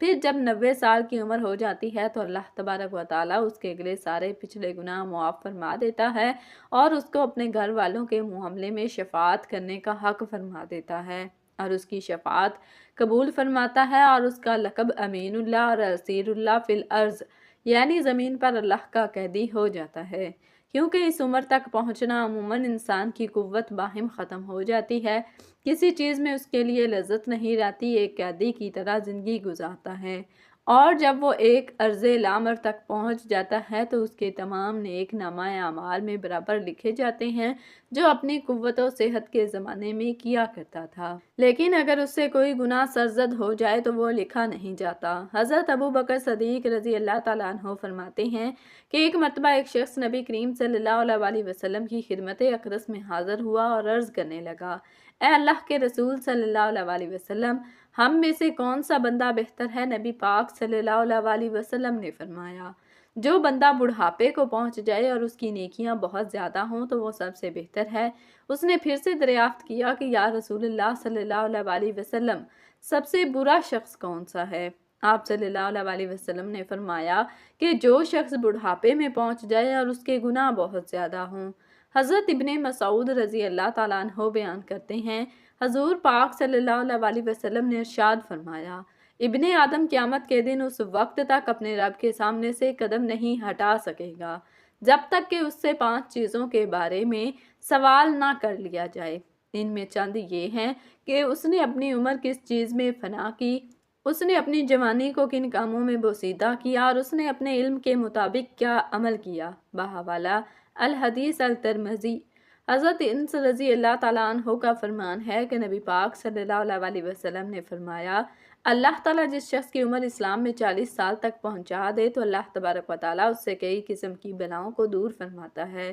پھر جب 90 سال کی عمر ہو جاتی ہے تو اللہ تبارک و تعالیٰ اس کے اگلے سارے پچھلے گناہ معاف فرما دیتا ہے اور اس کو اپنے گھر والوں کے معاملے میں شفاعت کرنے کا حق فرما دیتا ہے اور اس کی شفاعت قبول فرماتا ہے اور اس کا لقب امین اللہ اور اسیر اللہ فی الارض یعنی زمین پر اللہ کا قیدی ہو جاتا ہے، کیونکہ اس عمر تک پہنچنا عموماً انسان کی قوت باہم ختم ہو جاتی ہے، کسی چیز میں اس کے لیے لذت نہیں رہتی، ایک قیدی کی طرح زندگی گزارتا ہے، اور جب وہ ایک عرض لامر تک پہنچ جاتا ہے تو اس کے تمام نیک نامہ اعمال میں برابر لکھے جاتے ہیں جو اپنی قوت و صحت کے زمانے میں کیا کرتا تھا، لیکن اگر اس سے کوئی گناہ سرزد ہو جائے تو وہ لکھا نہیں جاتا۔ حضرت ابو بکر صدیق رضی اللہ تعالیٰ عنہ فرماتے ہیں کہ ایک مرتبہ ایک شخص نبی کریم صلی اللہ علیہ وسلم کی خدمت اقدس میں حاضر ہوا اور عرض کرنے لگا، اے اللہ کے رسول صلی اللہ علیہ وسلم، ہم میں سے کون سا بندہ بہتر ہے؟ نبی پاک صلی اللہ علیہ وسلم نے فرمایا، جو بندہ بڑھاپے کو پہنچ جائے اور اس کی نیکیاں بہت زیادہ ہوں تو وہ سب سے بہتر ہے۔ اس نے پھر سے دریافت کیا کہ یا رسول اللہ صلی اللہ علیہ وسلم، سب سے برا شخص کون سا ہے؟ آپ صلی اللہ علیہ وسلم نے فرمایا کہ جو شخص بڑھاپے میں پہنچ جائے اور اس کے گناہ بہت زیادہ ہوں۔ حضرت ابن مسعود رضی اللہ تعالیٰ عنہ بیان کرتے ہیں، حضور پاک صلی اللہ علیہ وسلم نے ارشاد فرمایا، ابن آدم قیامت کے دن اس وقت تک اپنے رب کے سامنے سے قدم نہیں ہٹا سکے گا جب تک کہ اس سے 5 چیزوں کے بارے میں سوال نہ کر لیا جائے۔ ان میں چند یہ ہیں کہ اس نے اپنی عمر کس چیز میں فنا کی، اس نے اپنی جوانی کو کن کاموں میں بوسیدہ کیا اور اس نے اپنے علم کے مطابق کیا عمل کیا۔ بحوالہ الحدیث الترمذی۔ حضرت انس رضی اللہ تعالیٰ عنہ کا فرمان ہے کہ نبی پاک صلی اللہ علیہ وسلم نے فرمایا، اللہ تعالیٰ جس شخص کی عمر اسلام میں 40 سال تک پہنچا دے تو اللہ تبارک و تعالیٰ اس سے کئی قسم کی بلاؤں کو دور فرماتا ہے۔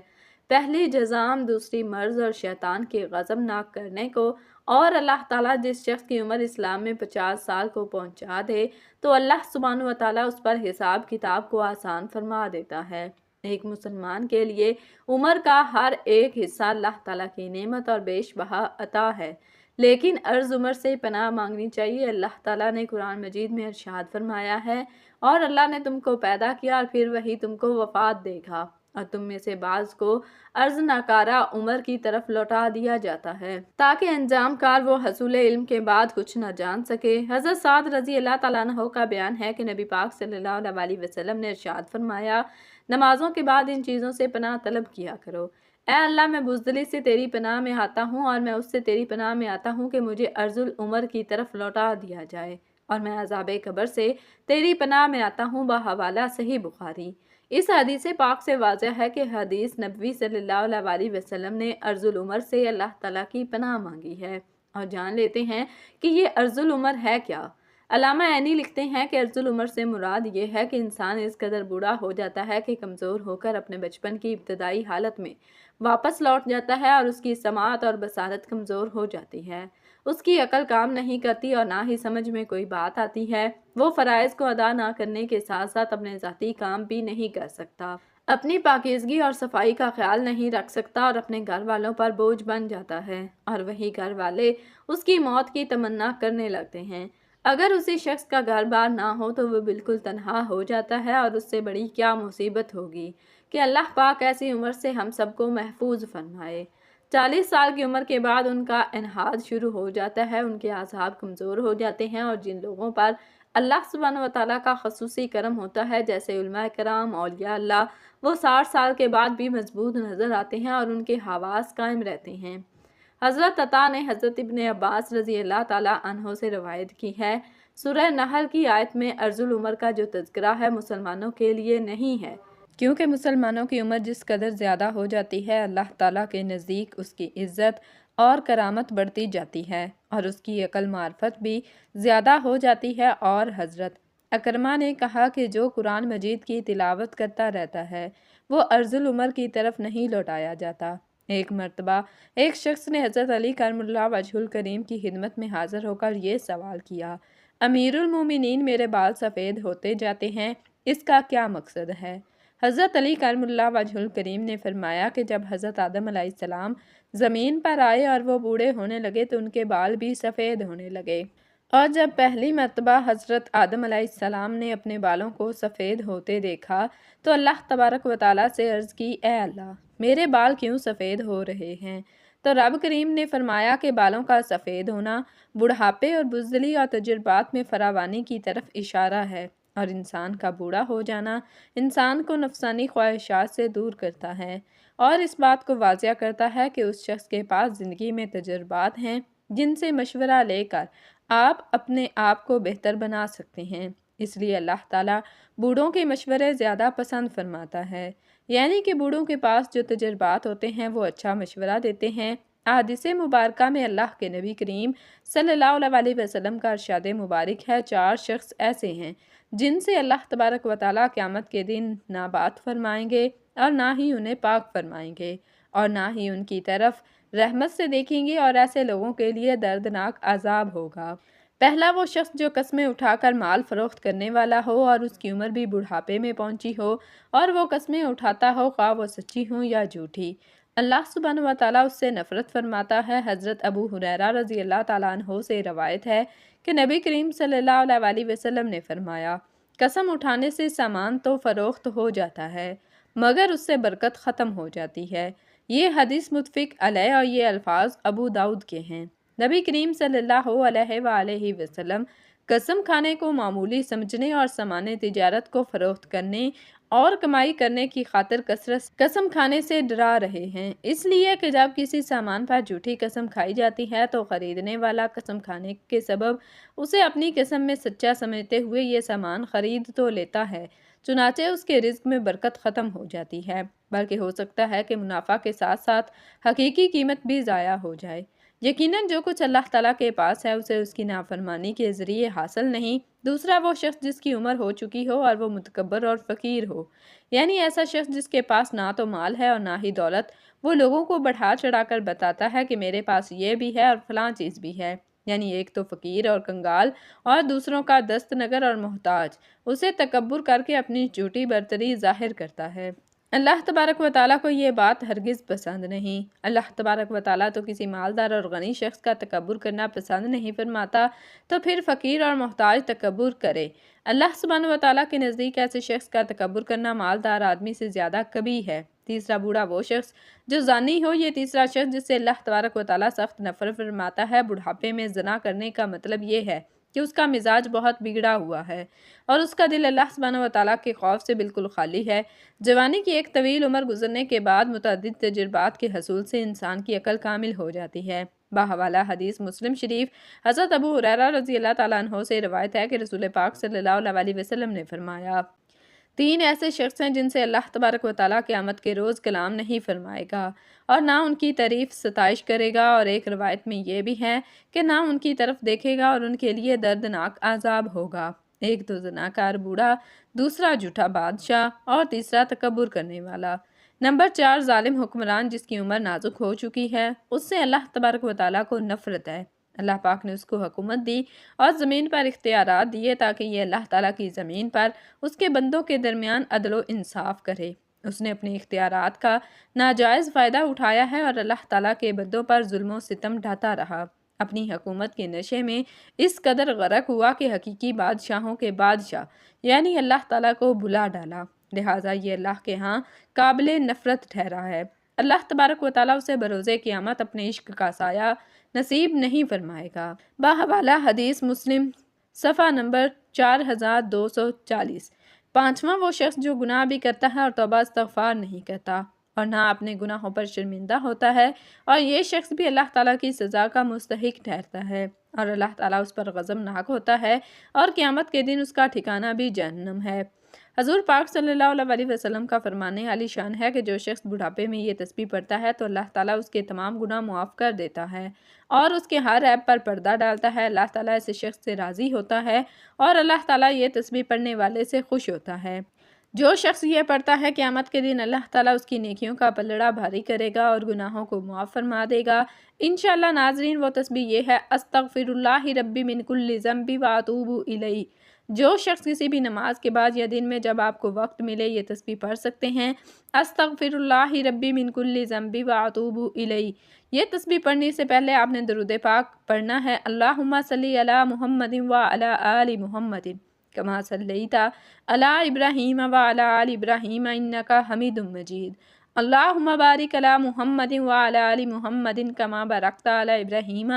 پہلی جزام، دوسری مرض اور شیطان کے غضب ناک کرنے کو، اور اللہ تعالیٰ جس شخص کی عمر اسلام میں 50 سال کو پہنچا دے تو اللہ سبحانہ و تعالیٰ اس پر حساب کتاب کو آسان فرما دیتا ہے۔ ایک مسلمان کے لیے عمر کا ہر ایک حصہ اللہ تعالیٰ کی نعمت اور بیش بہا عطا ہے، لیکن عرض عمر سے پناہ مانگنی چاہیے۔ اللہ تعالیٰ نے قرآن مجید میں ارشاد فرمایا ہے، اور اللہ نے تم کو پیدا کیا اور پھر وہی تم کو وفات دے گا، اور تم میں سے بعض کو عرض ناکارہ عمر کی طرف لوٹا دیا جاتا ہے تاکہ انجام کار وہ حصول علم کے بعد کچھ نہ جان سکے۔ حضرت سعد رضی اللہ تعالیٰ عنہ کا بیان ہے کہ نبی پاک صلی اللہ علیہ وسلم نے ارشاد فرمایا، نمازوں کے بعد ان چیزوں سے پناہ طلب کیا کرو۔ اے اللہ، میں بزدلی سے تیری پناہ میں آتا ہوں اور میں اس سے تیری پناہ میں آتا ہوں کہ مجھے عرض العمر کی طرف لوٹا دیا جائے، اور میں عذاب قبر سے تیری پناہ میں آتا ہوں۔ بحوالہ صحیح بخاری۔ اس حدیث پاک سے واضح ہے کہ حدیث نبوی صلی اللہ علیہ وسلم نے عرض العمر سے اللہ تعالیٰ کی پناہ مانگی ہے، اور جان لیتے ہیں کہ یہ عرض العمر ہے کیا۔ علامہ عینی لکھتے ہیں کہ عرض العمر سے مراد یہ ہے کہ انسان اس قدر بوڑھا ہو جاتا ہے کہ کمزور ہو کر اپنے بچپن کی ابتدائی حالت میں واپس لوٹ جاتا ہے، اور اس کی سماعت اور بصارت کمزور ہو جاتی ہے، اس کی عقل کام نہیں کرتی اور نہ ہی سمجھ میں کوئی بات آتی ہے، وہ فرائض کو ادا نہ کرنے کے ساتھ ساتھ اپنے ذاتی کام بھی نہیں کر سکتا، اپنی پاکیزگی اور صفائی کا خیال نہیں رکھ سکتا اور اپنے گھر والوں پر بوجھ بن جاتا ہے، اور وہی گھر والے اس کی موت کی تمنا کرنے لگتے ہیں۔ اگر اسی شخص کا گھر بار نہ ہو تو وہ بالکل تنہا ہو جاتا ہے، اور اس سے بڑی کیا مصیبت ہوگی کہ اللہ پاک ایسی عمر سے ہم سب کو محفوظ فرمائے۔ 40 سال کی عمر کے بعد ان کا انحاط شروع ہو جاتا ہے، ان کے اعصاب کمزور ہو جاتے ہیں، اور جن لوگوں پر اللہ سبحانہ و تعالیٰ کا خصوصی کرم ہوتا ہے جیسے علماء کرام، اولیاء اللہ، وہ 60 سال کے بعد بھی مضبوط نظر آتے ہیں اور ان کے حواس قائم رہتے ہیں۔ حضرت عطا نے حضرت ابن عباس رضی اللہ تعالیٰ عنہ سے روایت کی ہے، سورہ نحل کی آیت میں عرض العمر کا جو تذکرہ ہے مسلمانوں کے لیے نہیں ہے، کیونکہ مسلمانوں کی عمر جس قدر زیادہ ہو جاتی ہے اللہ تعالیٰ کے نزدیک اس کی عزت اور کرامت بڑھتی جاتی ہے، اور اس کی عقل معرفت بھی زیادہ ہو جاتی ہے۔ اور حضرت اکرمہ نے کہا کہ جو قرآن مجید کی تلاوت کرتا رہتا ہے وہ عرض العمر کی طرف نہیں لوٹایا جاتا۔ ایک مرتبہ ایک شخص نے حضرت علی کرم اللہ وجہ الکریم کی خدمت میں حاضر ہو کر یہ سوال کیا، امیر المومنین، میرے بال سفید ہوتے جاتے ہیں، اس کا کیا مقصد ہے؟ حضرت علی کرم اللہ وجہ الکریم نے فرمایا کہ جب حضرت آدم علیہ السلام زمین پر آئے اور وہ بوڑھے ہونے لگے تو ان کے بال بھی سفید ہونے لگے۔ اور جب پہلی مرتبہ حضرت آدم علیہ السلام نے اپنے بالوں کو سفید ہوتے دیکھا تو اللہ تبارک و تعالیٰ سے عرض کی، اے اللہ، میرے بال کیوں سفید ہو رہے ہیں؟ تو رب کریم نے فرمایا کہ بالوں کا سفید ہونا بڑھاپے اور بزدلی اور تجربات میں فراوانی کی طرف اشارہ ہے، اور انسان کا بوڑھا ہو جانا انسان کو نفسانی خواہشات سے دور کرتا ہے، اور اس بات کو واضح کرتا ہے کہ اس شخص کے پاس زندگی میں تجربات ہیں جن سے مشورہ لے کر آپ اپنے آپ کو بہتر بنا سکتے ہیں۔ اس لیے اللہ تعالیٰ بوڑھوں کے مشورے زیادہ پسند فرماتا ہے، یعنی کہ بوڑھوں کے پاس جو تجربات ہوتے ہیں وہ اچھا مشورہ دیتے ہیں۔ احادیث مبارکہ میں اللہ کے نبی کریم صلی اللہ علیہ وسلم کا ارشاد مبارک ہے، 4 شخص ایسے ہیں جن سے اللہ تبارک و تعالیٰ قیامت کے دن نہ بات فرمائیں گے اور نہ ہی انہیں پاک فرمائیں گے اور نہ ہی ان کی طرف رحمت سے دیکھیں گے، اور ایسے لوگوں کے لیے دردناک عذاب ہوگا۔ پہلا وہ شخص جو قسمیں اٹھا کر مال فروخت کرنے والا ہو اور اس کی عمر بھی بڑھاپے میں پہنچی ہو، اور وہ قسمیں اٹھاتا ہو خواہ وہ سچی ہوں یا جھوٹی۔ اللہ سبحانہ و تعالیٰ اس سے نفرت فرماتا ہے۔ حضرت ابو ہریرہ رضی اللہ تعالیٰ عنہ سے روایت ہے کہ نبی کریم صلی اللہ علیہ وسلم نے فرمایا، قسم اٹھانے سے سامان تو فروخت ہو جاتا ہے مگر اس سے برکت ختم ہو جاتی ہے۔ یہ حدیث متفق علیہ اور یہ الفاظ ابو داؤد کے ہیں۔ نبی کریم صلی اللہ علیہ وآلہ وسلم قسم کھانے کو معمولی سمجھنے اور سامان تجارت کو فروخت کرنے اور کمائی کرنے کی خاطر کثرت قسم کھانے سے ڈرا رہے ہیں۔ اس لیے کہ جب کسی سامان پر جھوٹی قسم کھائی جاتی ہے تو خریدنے والا قسم کھانے کے سبب اسے اپنی قسم میں سچا سمجھتے ہوئے یہ سامان خرید تو لیتا ہے، چنانچہ اس کے رزق میں برکت ختم ہو جاتی ہے، بلکہ ہو سکتا ہے کہ منافع کے ساتھ ساتھ حقیقی قیمت بھی ضائع ہو جائے۔ یقیناً جو کچھ اللہ تعالیٰ کے پاس ہے اسے اس کی نافرمانی کے ذریعے حاصل نہیں۔ دوسرا وہ شخص جس کی عمر ہو چکی ہو اور وہ متکبر اور فقیر ہو، یعنی ایسا شخص جس کے پاس نہ تو مال ہے اور نہ ہی دولت، وہ لوگوں کو بڑھا چڑھا کر بتاتا ہے کہ میرے پاس یہ بھی ہے اور فلاں چیز بھی ہے، یعنی ایک تو فقیر اور کنگال اور دوسروں کا دست نگر اور محتاج، اسے تکبر کر کے اپنی جھوٹی برتری ظاہر کرتا ہے۔ اللہ تبارک و تعالیٰ کو یہ بات ہرگز پسند نہیں۔ اللہ تبارک و تعالیٰ تو کسی مالدار اور غنی شخص کا تکبر کرنا پسند نہیں فرماتا، تو پھر فقیر اور محتاج تکبر کرے۔ اللہ سبحانہ و تعالیٰ کے نزدیک ایسے شخص کا تکبر کرنا مالدار آدمی سے زیادہ کبیح ہے۔ تیسرا بوڑھا وہ شخص جو زانی ہو، یہ تیسرا شخص جس سے اللہ تبارک و تعالیٰ سخت نفرت فرماتا ہے۔ بڑھاپے میں زنا کرنے کا مطلب یہ ہے کہ اس کا مزاج بہت بگڑا ہوا ہے اور اس کا دل اللہ سبحانہ و تعالیٰ کے خوف سے بالکل خالی ہے۔ جوانی کی ایک طویل عمر گزرنے کے بعد متعدد تجربات کے حصول سے انسان کی عقل کامل ہو جاتی ہے۔ باحوالہ حدیث مسلم شریف حضرت ابو ہریرہ رضی اللہ تعالیٰ عنہ سے روایت ہے کہ رسول پاک صلی اللہ علیہ وسلم نے فرمایا، 3 ایسے شخص ہیں جن سے اللہ تبارک و تعالیٰ قیامت کے روز کلام نہیں فرمائے گا اور نہ ان کی تعریف ستائش کرے گا، اور ایک روایت میں یہ بھی ہے کہ نہ ان کی طرف دیکھے گا اور ان کے لیے دردناک عذاب ہوگا۔ ایک تو زناکار بوڑھا، دوسرا جھوٹا بادشاہ اور تیسرا تکبر کرنے والا۔ نمبر 4 ظالم حکمران جس کی عمر نازک ہو چکی ہے، اس سے اللہ تبارک و تعالیٰ کو نفرت ہے۔ اللہ پاک نے اس کو حکومت دی اور زمین پر اختیارات دیے تاکہ یہ اللہ تعالیٰ کی زمین پر اس کے بندوں کے درمیان عدل و انصاف کرے۔ اس نے اپنے اختیارات کا ناجائز فائدہ اٹھایا ہے اور اللہ تعالیٰ کے بندوں پر ظلم و ستم ڈھاتا رہا۔ اپنی حکومت کے نشے میں اس قدر غرق ہوا کہ حقیقی بادشاہوں کے بادشاہ یعنی اللہ تعالیٰ کو بھلا ڈالا، لہٰذا یہ اللہ کے ہاں قابل نفرت ٹھہرا ہے۔ اللہ تبارک و تعالیٰ اسے بروز قیامت اپنے عشق کا سایہ نصیب نہیں فرمائے گا۔ باحوالہ حدیث مسلم صفحہ نمبر 4240۔ 5واں وہ شخص جو گناہ بھی کرتا ہے اور توبہ استغفار نہیں کرتا اور نہ اپنے گناہوں پر شرمندہ ہوتا ہے، اور یہ شخص بھی اللہ تعالیٰ کی سزا کا مستحق ٹھہرتا ہے اور اللہ تعالیٰ اس پر غضبناک ہوتا ہے اور قیامت کے دن اس کا ٹھکانہ بھی جہنم ہے۔ حضور پاک صلی اللہ علیہ وسلم کا فرمانے عالی شان ہے کہ جو شخص بڑھاپے میں یہ تسبیح پڑھتا ہے تو اللہ تعالیٰ اس کے تمام گناہ معاف کر دیتا ہے اور اس کے ہر عیب پر پردہ ڈالتا ہے۔ اللہ تعالیٰ ایسے شخص سے راضی ہوتا ہے اور اللہ تعالیٰ یہ تسبیح پڑھنے والے سے خوش ہوتا ہے۔ جو شخص یہ پڑھتا ہے قیامت کے دن اللہ تعالیٰ اس کی نیکیوں کا پلڑا بھاری کرے گا اور گناہوں کو معاف فرما دے گا۔ انشاءاللہ ناظرین، وہ تسبیح یہ ہے، استغفر اللہ ربی من کل ذنب واتوب الیہ، جو شخص کسی بھی نماز کے بعد یا دن میں جب آپ کو وقت ملے یہ تسبیح پڑھ سکتے ہیں، استغفر اللہ ربی من کل ذنب واتوب الیہ، یہ تسبیح پڑھنے سے پہلے آپ نے درود پاک پڑھنا ہے، اللہم صلی علی محمد وعلی آل محمد کما صلیت علی ابراہیم وعلی آل ابراہیم انک حمید مجید، اللہم بارک علی محمد وعلی آل محمد کما بارکت علی ابراہیم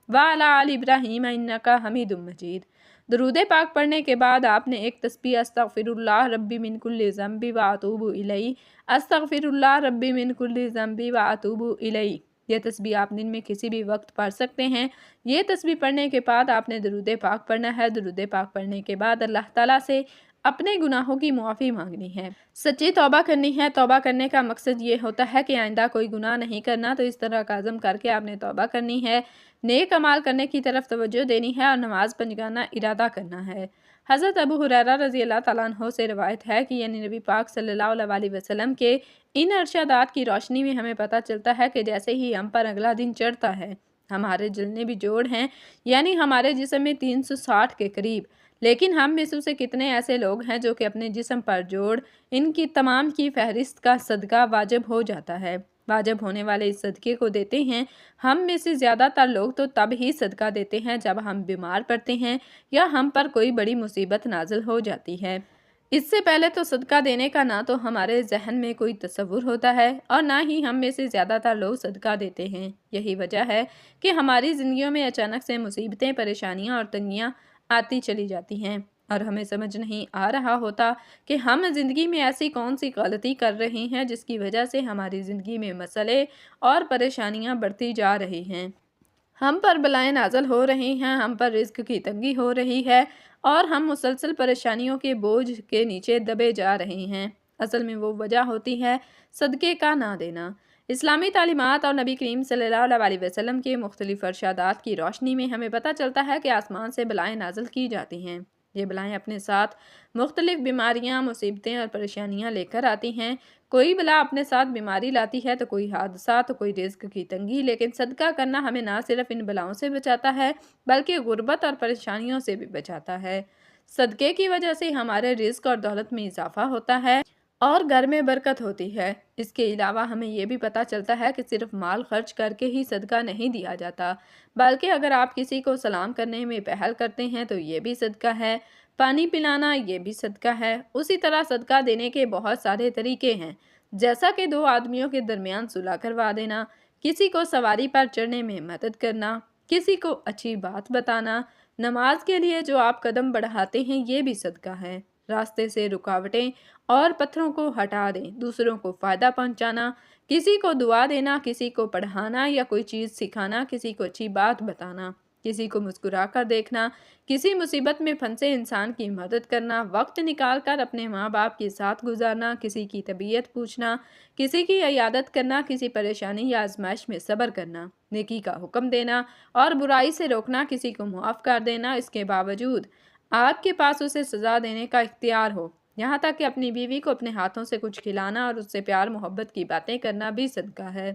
وعلی آل ابراہیم انک حمید مجید۔ درود پاک پڑھنے کے بعد آپ نے ایک تسبیح استغفر اللہ ربی من کل ذنب واتوب الیہ، استغفر اللہ ربی من کل ذنب واتوب الیہ، یہ تسبیح آپ دن میں کسی بھی وقت پڑھ سکتے ہیں۔ یہ تسبیح پڑھنے کے بعد آپ نے درود پاک پڑھنا ہے۔ درود پاک پڑھنے کے بعد اللہ تعالیٰ سے اپنے گناہوں کی معافی مانگنی ہے، سچی توبہ کرنی ہے۔ توبہ کرنے کا مقصد یہ ہوتا ہے کہ آئندہ کوئی گناہ نہیں کرنا، تو اس طرح کا عزم کر کے آپ نے توبہ کرنی ہے، نیک اعمال کرنے کی طرف توجہ دینی ہے اور نماز پنجگانہ ارادہ کرنا ہے۔ حضرت ابو ہریرہ رضی اللہ تعالیٰ عنہ سے روایت ہے کہ یعنی نبی پاک صلی اللہ علیہ وسلم کے ان ارشادات کی روشنی میں ہمیں پتہ چلتا ہے کہ جیسے ہی ہم پر اگلا دن چڑھتا ہے، ہمارے جلنے بھی جوڑ ہیں، یعنی ہمارے جسم میں 360 کے قریب، لیکن ہم میں سے کتنے ایسے لوگ ہیں جو کہ اپنے جسم پر جوڑ، ان کی تمام کی فہرست کا صدقہ واجب ہو جاتا ہے، واجب ہونے والے اس صدقے کو دیتے ہیں۔ ہم میں سے زیادہ تر لوگ تو تب ہی صدقہ دیتے ہیں جب ہم بیمار پڑتے ہیں یا ہم پر کوئی بڑی مصیبت نازل ہو جاتی ہے۔ اس سے پہلے تو صدقہ دینے کا نہ تو ہمارے ذہن میں کوئی تصور ہوتا ہے اور نہ ہی ہم میں سے زیادہ تر لوگ صدقہ دیتے ہیں۔ یہی وجہ ہے کہ ہماری زندگیوں میں اچانک سے مصیبتیں، پریشانیاں اور تنگیاں آتی چلی جاتی ہیں اور ہمیں سمجھ نہیں آ رہا ہوتا کہ ہم زندگی میں ایسی کون سی غلطی کر رہے ہیں جس کی وجہ سے ہماری زندگی میں مسئلے اور پریشانیاں بڑھتی جا رہی ہیں، ہم پر بلائیں نازل ہو رہی ہیں، ہم پر رزق کی تنگی ہو رہی ہے اور ہم مسلسل پریشانیوں کے بوجھ کے نیچے دبے جا رہے ہیں۔ اصل میں وہ وجہ ہوتی ہے صدقے کا نہ دینا۔ اسلامی تعلیمات اور نبی کریم صلی اللہ علیہ وسلم کے مختلف ارشادات کی روشنی میں ہمیں پتہ چلتا ہے کہ آسمان سے بلائیں نازل کی جاتی ہیں۔ یہ بلائیں اپنے ساتھ مختلف بیماریاں، مصیبتیں اور پریشانیاں لے کر آتی ہیں۔ کوئی بلا اپنے ساتھ بیماری لاتی ہے تو کوئی حادثہ، تو کوئی رزق کی تنگی، لیکن صدقہ کرنا ہمیں نہ صرف ان بلاؤں سے بچاتا ہے بلکہ غربت اور پریشانیوں سے بھی بچاتا ہے۔ صدقے کی وجہ سے ہمارے رزق اور دولت میں اضافہ ہوتا ہے اور گھر میں برکت ہوتی ہے۔ اس کے علاوہ ہمیں یہ بھی پتہ چلتا ہے کہ صرف مال خرچ کر کے ہی صدقہ نہیں دیا جاتا، بلکہ اگر آپ کسی کو سلام کرنے میں پہل کرتے ہیں تو یہ بھی صدقہ ہے، پانی پلانا یہ بھی صدقہ ہے۔ اسی طرح صدقہ دینے کے بہت سارے طریقے ہیں، جیسا کہ دو آدمیوں کے درمیان صلح کروا دینا، کسی کو سواری پر چڑھنے میں مدد کرنا، کسی کو اچھی بات بتانا، نماز کے لیے جو آپ قدم بڑھاتے ہیں یہ بھی صدقہ ہے، راستے سے رکاوٹیں اور پتھروں کو ہٹا دیں، دوسروں کو فائدہ پہنچانا، کسی کو دعا دینا، کسی کو پڑھانا یا کوئی چیز سکھانا، کسی کو اچھی بات بتانا، کسی کو مسکرا کر دیکھنا، کسی مصیبت میں پھنسے انسان کی مدد کرنا، وقت نکال کر اپنے ماں باپ کے ساتھ گزارنا، کسی کی طبیعت پوچھنا، کسی کی عیادت کرنا، کسی پریشانی یا آزمائش میں صبر کرنا، نیکی کا حکم دینا اور برائی سے روکنا، کسی کو معاف کر دینا، اس کے باوجود آپ کے پاس اسے سزا دینے کا اختیار ہو، یہاں تک کہ اپنی بیوی کو اپنے ہاتھوں سے کچھ کھلانا اور اس سے پیار محبت کی باتیں کرنا بھی صدقہ ہے۔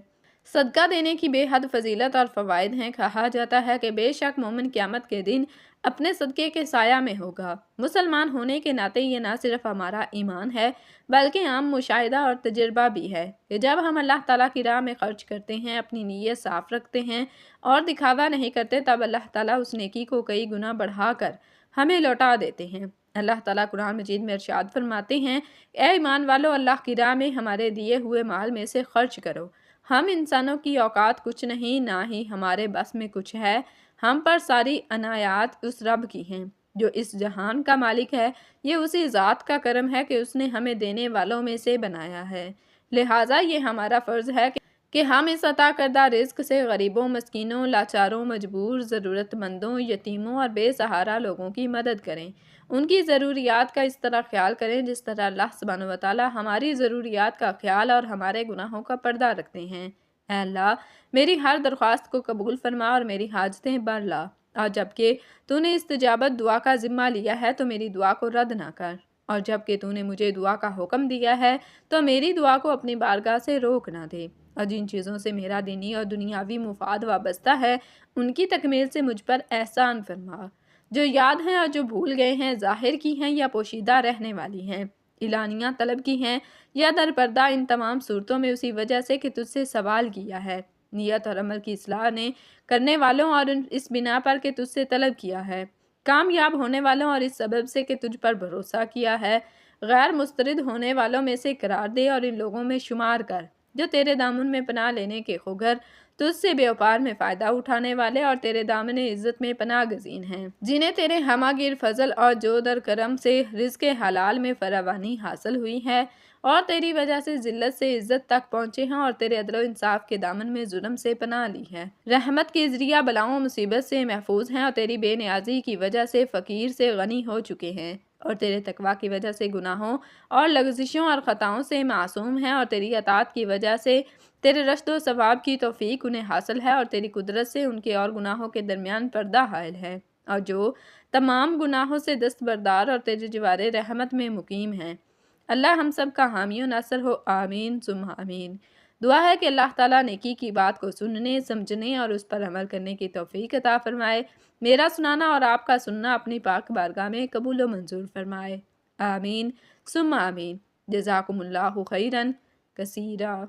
صدقہ دینے کی بے حد فضیلت اور فوائد ہیں۔ کہا جاتا ہے کہ بے شک مومن قیامت کے دن اپنے صدقے کے سایہ میں ہوگا۔ مسلمان ہونے کے ناطے یہ نہ صرف ہمارا ایمان ہے بلکہ عام مشاہدہ اور تجربہ بھی ہے کہ جب ہم اللہ تعالیٰ کی راہ میں خرچ کرتے ہیں، اپنی نیت صاف رکھتے ہیں اور دکھاوا نہیں کرتے، تب اللہ تعالیٰ اس نیکی کو کئی گنا بڑھا کر ہمیں لوٹا دیتے ہیں۔ اللہ تعالیٰ قرآن مجید میں ارشاد فرماتے ہیں، اے ایمان والو، اللہ کی راہ میں ہمارے دیے ہوئے مال میں سے خرچ کرو۔ ہم انسانوں کی اوقات کچھ نہیں، نہ ہی ہمارے بس میں کچھ ہے، ہم پر ساری عنایات اس رب کی ہیں جو اس جہان کا مالک ہے۔ یہ اسی ذات کا کرم ہے کہ اس نے ہمیں دینے والوں میں سے بنایا ہے، لہٰذا یہ ہمارا فرض ہے کہ ہم اس عطا کردہ رزق سے غریبوں، مسکینوں، لاچاروں، مجبور، ضرورت مندوں، یتیموں اور بے سہارا لوگوں کی مدد کریں، ان کی ضروریات کا اس طرح خیال کریں جس طرح اللہ سبحانہ وتعالیٰ ہماری ضروریات کا خیال اور ہمارے گناہوں کا پردہ رکھتے ہیں۔ اے اللہ، میری ہر درخواست کو قبول فرما اور میری حاجتیں بھر لا، اور جبکہ تو نے استجابت دعا کا ذمہ لیا ہے تو میری دعا کو رد نہ کر، اور جبکہ تو نے مجھے دعا کا حکم دیا ہے تو میری دعا کو اپنی بارگاہ سے روک نہ دے، اور جن چیزوں سے میرا دینی اور دنیاوی مفاد وابستہ ہے ان کی تکمیل سے مجھ پر احسان فرما۔ جو یاد ہیں اور جو بھول گئے ہیں، ظاہر کی ہیں یا پوشیدہ رہنے والی ہیں، اعلانیہ طلب کی ہیں یا در پردہ، ان تمام صورتوں میں اسی وجہ سے کہ تجھ سے سوال کیا ہے، نیت اور عمل کی اصلاح نے کرنے والوں اور اس بنا پر کہ تجھ سے طلب کیا ہے، کامیاب ہونے والوں اور اس سبب سے کہ تجھ پر بھروسہ کیا ہے، غیر مسترد ہونے والوں میں سے قرار دے اور ان لوگوں میں شمار کر جو تیرے دامن میں پناہ لینے کے خوگر، تجھ سے بیوپار میں فائدہ اٹھانے والے اور تیرے دامن عزت میں پناہ گزین ہیں، جنہیں تیرے ہماگیر فضل اور جو در کرم سے رزق حلال میں فراوانی حاصل ہوئی ہے اور تیری وجہ سے ذلت سے عزت تک پہنچے ہیں اور تیرے عدل و انصاف کے دامن میں ظلم سے پناہ لی ہے، رحمت کے ذریعہ بلاؤں و مصیبت سے محفوظ ہیں اور تیری بے نیازی کی وجہ سے فقیر سے غنی ہو چکے ہیں اور تیرے تقویٰ کی وجہ سے گناہوں اور لغزشوں اور خطاؤں سے معصوم ہیں اور تیری اطاعت کی وجہ سے تیرے رشد و ثواب کی توفیق انہیں حاصل ہے اور تیری قدرت سے ان کے اور گناہوں کے درمیان پردہ حائل ہے، اور جو تمام گناہوں سے دستبردار اور تیرے جوار رحمت میں مقیم ہیں۔ اللہ ہم سب کا حامی و ناصر ہو، آمین ثم آمین۔ دعا ہے کہ اللہ تعالیٰ نیکی کی بات کو سننے، سمجھنے اور اس پر عمل کرنے کی توفیق عطا فرمائے، میرا سنانا اور آپ کا سننا اپنی پاک بارگاہ میں قبول و منظور فرمائے، آمین ثم آمین۔ جزاکم اللہ خیراً کثیرا۔